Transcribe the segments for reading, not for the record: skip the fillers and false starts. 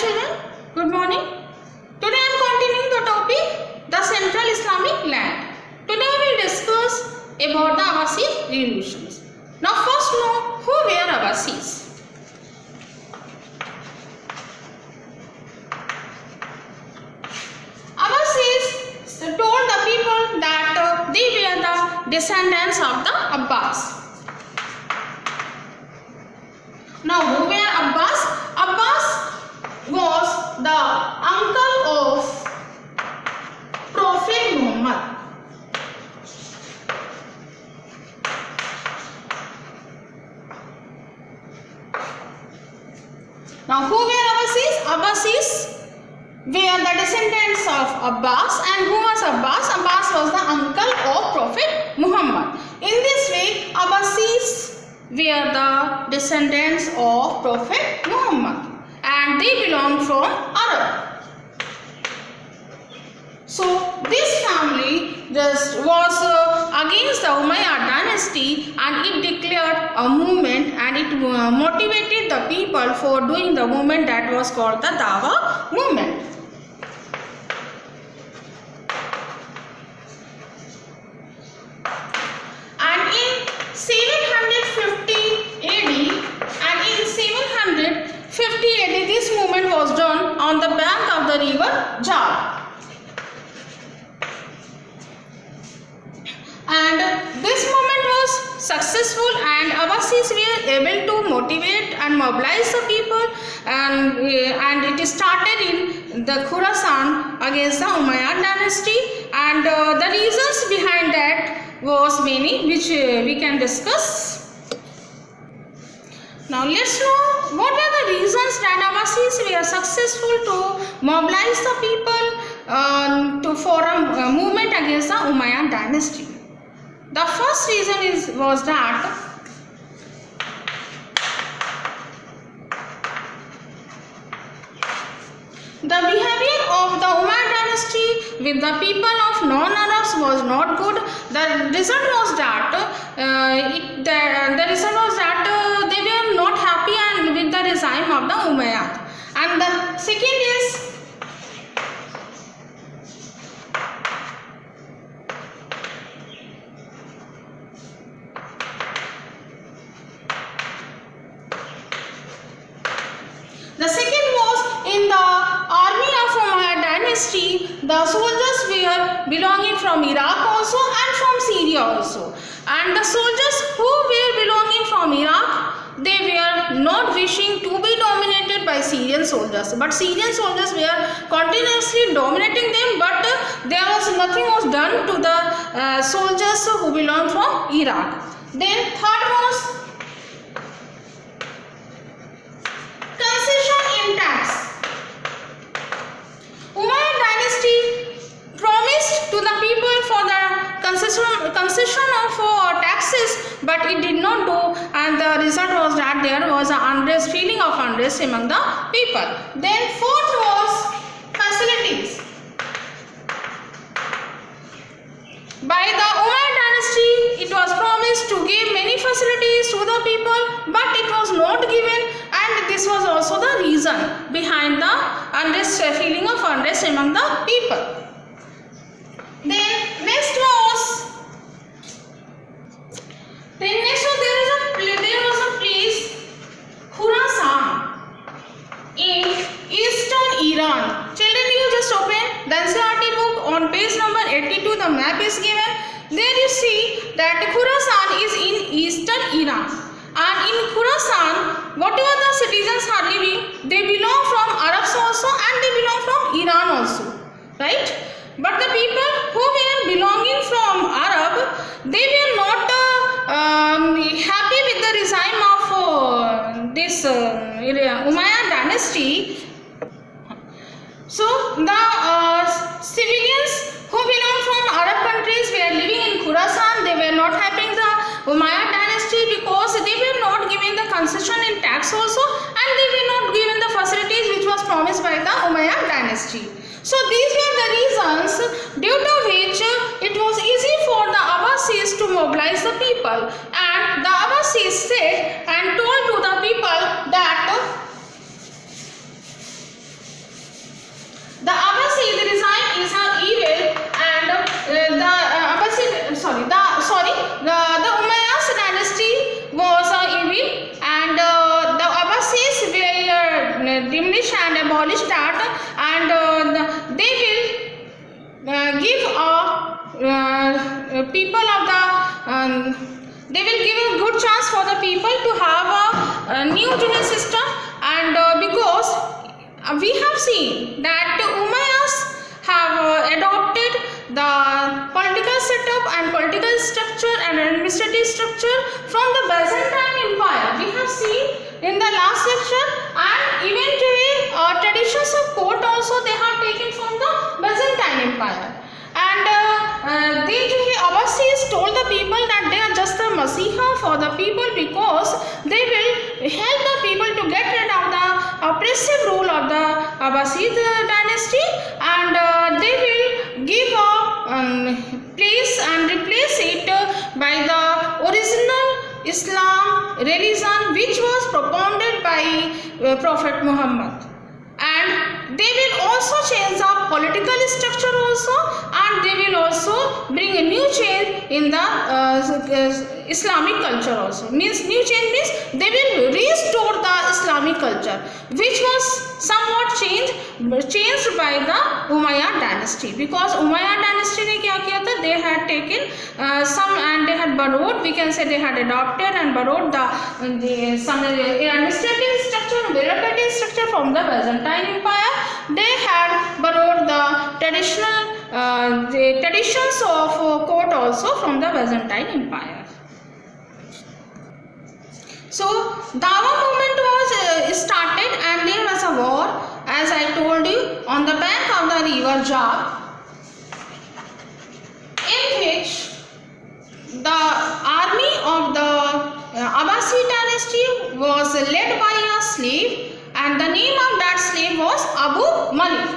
children, good morning. Today I am continuing the topic the Central Islamic Land. Today we will discuss about the Abbasid revolutions. Now first know who were Abbasids. Abbasids told the people that they were the descendants of the Abbas. Now who were Abbas? Abbas was the uncle of Prophet Muhammad. Now who were Abbasids? Abbasids were the descendants of Abbas. And who was Abbas? Abbas was the uncle of Prophet Muhammad. In this way, Abbasids were the descendants of Prophet Muhammad and they belong from Arab. So this family was against the Umayyad dynasty and it declared a movement and it motivated the people for doing the movement that was called the Dawa movement. And in 750 AD and in 750 AD this movement was done on the bank of the river Jal. And this movement was successful and Abbasids were able to motivate and mobilize the people and it started in the Khurasan against the Umayyad dynasty and the reasons behind that was many which we can discuss. Now let's know what were the reasons that Abbasids were successful to mobilize the people for a movement against the Umayyad dynasty. The first reason was that the behavior of the Umayyad dynasty with the people of non-Arabs was not good. The result was that they were not happy and with the regime of the Umayyad. And the second is in the army of Umayyad dynasty, the soldiers were belonging from Iraq also and from Syria also. And the soldiers who were belonging from Iraq, they were not wishing to be dominated by Syrian soldiers. But Syrian soldiers were continuously dominating them, but nothing was done to the soldiers who belonged from Iraq. Then third was concession in tax. Umayyad dynasty promised to the people for the concession of taxes, but it did not do, and the result was that there was a feeling of unrest among the people. Then fourth was facilities. By the Umayyad dynasty, it was promised to give many facilities to the people, but it was not given, and this was also the reason behind the feeling of unrest among the people. Then next was there was a place Khurasan in eastern Iran. Children, you just open the NCERT book on page number 82. The map is given. There you see that Khurasan is in eastern Iran. And in Khurasan, whatever the citizens are living, they belong from Arabs also and they belong from Iran also, right? But the people who were belonging from Arab, they were not happy with the regime of this Umayyad dynasty. So the civilians who belong from Arab countries were living in Khurasan. They were not happy with the Umayyad dynasty because they were not given the concession in tax also and they were not given the facilities which was promised by the Umayyad dynasty. So these were the reasons due to which it was easy for the Abbasids to mobilize the people, and the Abbasids said and told to the people that demolish and abolish that, and they will give people of the they will give a good chance for the people to have a new justice system, and because we have seen that Umayyads have adopted the political setup and political structure and administrative structure from the Byzantine Empire. We have seen in the last lecture, and even today traditions of court also they have taken from the Byzantine Empire. And they Abbasids told the people that they are just a Masiha for the people, because they will help the people to get rid of the oppressive rule of the Abbasid dynasty, and they will give a place and replace it by the original Islam religion which was propounded by Prophet Muhammad. And they will also change the political structure also, and they will also bring a new change in the Islamic culture also. Means new change means they will restore the Islamic culture which was somewhat changed by the Umayyad dynasty, because Umayyad dynasty ने क्या किया था, they had taken some and they had borrowed, we can say they had adopted and borrowed some administrative structure, bureaucratic structure from the Byzantine Empire. They had borrowed the traditions of court also from the Byzantine Empire. So Dawa movement was started, and there was a war, as I told you, on the bank of the river Jab, in which the army of the Abbasid dynasty was led by a slave, and the name of that slave was Abu Malik.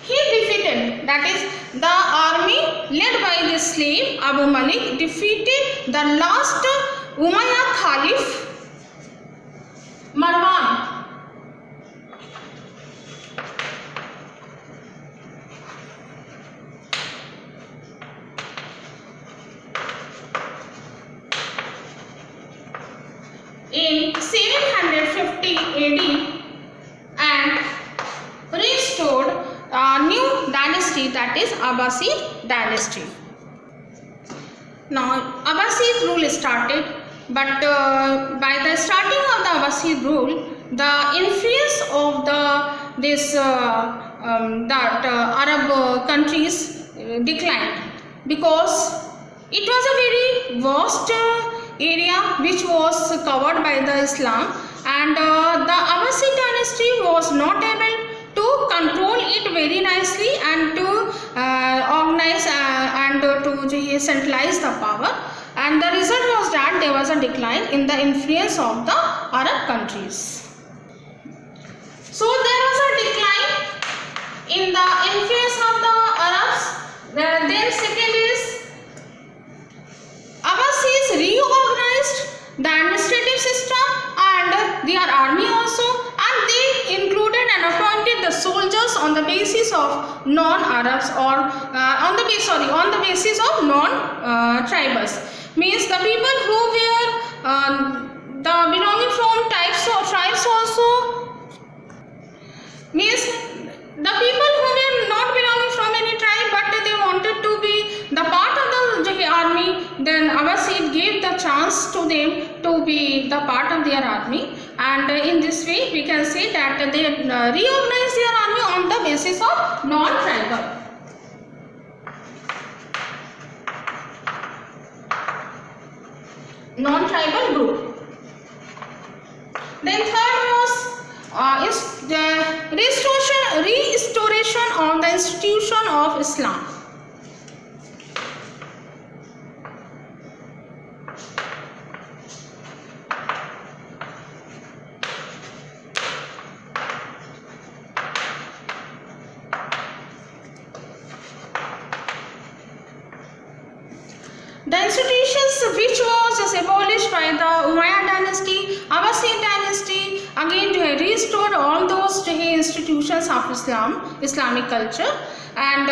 He defeated, that is, the army led by this slave Abu Malik defeated the last Umayyad Caliph Marwan. In 750 AD, and restored a new dynasty, that is Abbasid dynasty. Now Abbasid rule started, but by the starting of the Abbasid rule, the influence of Arab countries declined, because it was a very vast area which was covered by the Islam, and the Abbasid dynasty was not able to control it very nicely and to organize and to centralize the power, and the result was that there was a decline in the influence of the Arab countries. So there was a decline in the influence of the Arabs. Then second is Abbasids reorganized the administrative system and their army also, and they included and appointed the soldiers on the basis of non-Arabs, or on the basis of non-tribals. Means the people who were the belonging from tribes also, means the people who were not belonging from any tribe but they wanted to be the part of the army, then Abbasid gave the chance to them to be the part of their army, and in this way we can say that they reorganized their army on the basis of non-tribal. Non-tribal group. Then third was is the restoration of the institution of Islam. The institutions which was abolished by the Umayyad dynasty, Abbasid dynasty, again restored all those institutions of Islamic culture, and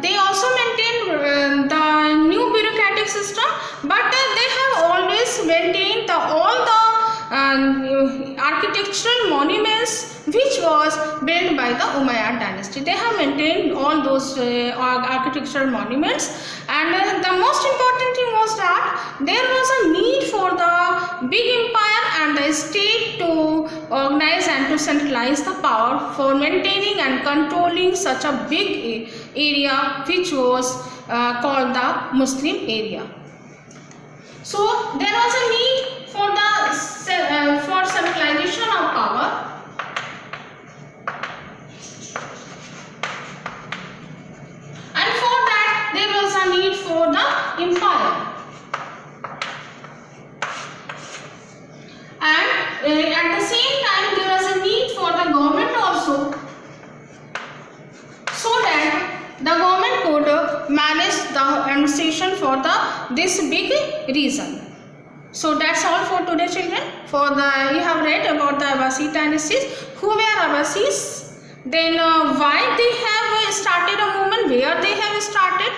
they also maintained the new bureaucratic system, but they have always architectural monuments which was built by the Umayyad dynasty. They have maintained all those architectural monuments, and the most important thing was that there was a need for the big empire and the state to organize and to centralize the power for maintaining and controlling such a big area which was called the Muslim area. So there was a need for the for centralization of power. And for that there was a need for the empire. And at the same time there was a need for the government also, so that the government could manage the administration for this big region. So that's all for today, children. You have read about the Abbasid dynasties. Who were Abbasids? Then why they have started a movement, where they have started,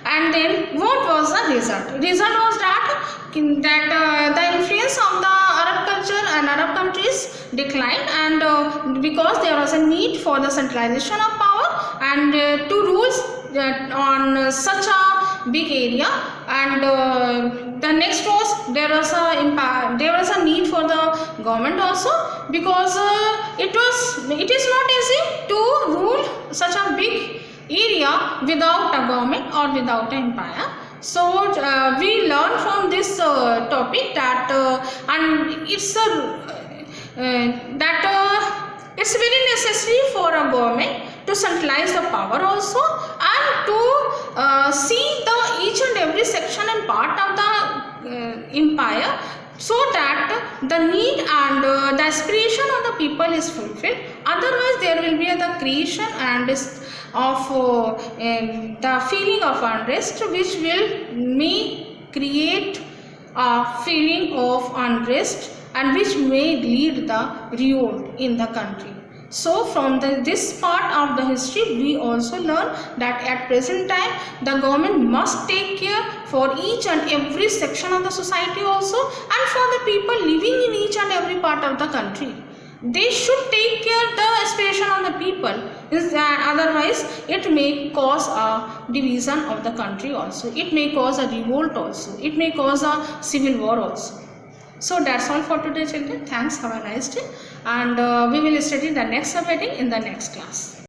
and then what was the result? Result was that the influence of the Arab culture and Arab countries declined, and because there was a need for the centralization of power and to rule on such a big area, and the next was there was a need for the government also, because it is not easy to rule such a big area without a government or without an empire. So we learn from this topic that it's very necessary for a government to centralize the power also, and to see each and every section and part of the empire, so that the need and the aspiration of the people is fulfilled. Otherwise there will be the creation and of the feeling of unrest, which may create a feeling of unrest and which may lead the revolt in the country. So from this part of the history we also learn that at present time the government must take care for each and every section of the society also, and for the people living in each and every part of the country. They should take care the aspiration of the people, otherwise it may cause a division of the country also, it may cause a revolt also, it may cause a civil war also. So that's all for today, children. Thanks, have a nice day, and we will study the next subheading in the next class.